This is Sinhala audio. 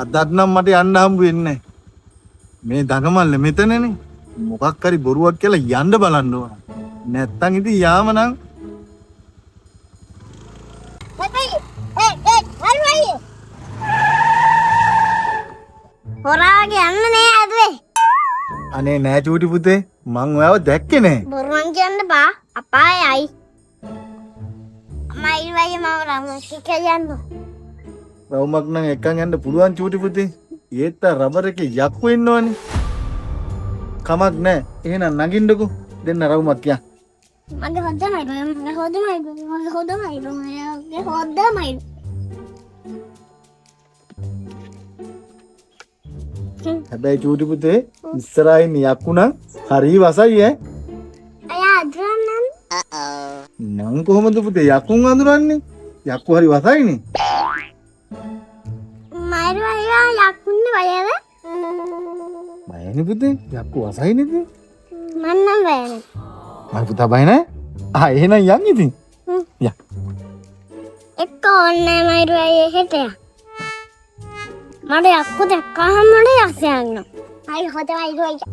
අදත් නම් මට යන්න හම්බ වෙන්නේ මේ දඟමල්ල මෙතනනේ. මොකක් හරි බොරුවක් කියලා යන්න බලන්න ඕන. නැත්තම් ඉතින් යාම නම් හොරාගේ යන්න නෑ ඇදුවේ. අනේ නෑ චූටි පුතේ මං ඔයාව දැක්කේ නෑ. බොරුවන් කියන්න බා අපායයි. මයි වයි මම රමුස් කියන්න. රවුමක් නම් එකන් යන්න පුළුවන් චූටි පුතේ. ඒත් රබර් එකේ යක්කු ඉන්නවනේ. කමක් නෑ. එහෙනම් නගින්නකෝ. දෙන්න රවුමක් යා. මගේ හොද්දමයි මගේ හොද්දමයි. හැබැයි චූටි පුතේ ඉස්සරහින් යක්කු නම් හරි වසයි ඈ. අයියා අඳුරන්නම්. නම් කොහොමද පුතේ යක්කුන් අඳුරන්නේ? යක්කු හරි වසයිනේ. මයිර අයියා යක්කුන්නේ වයද? බයනේ පුතේ යක්කු වසයිනේ ඉතින්. මන්නම් බයනේ. මයි පුතා බය නැහැ? එහෙනම් යන් ඉතින්. යා. එක්ක ඕනේ මයිර අයියා හෙට. මට යක්කු දැක්කහම මට යක්ෂ යන්න. අයි හොදයි අයියා.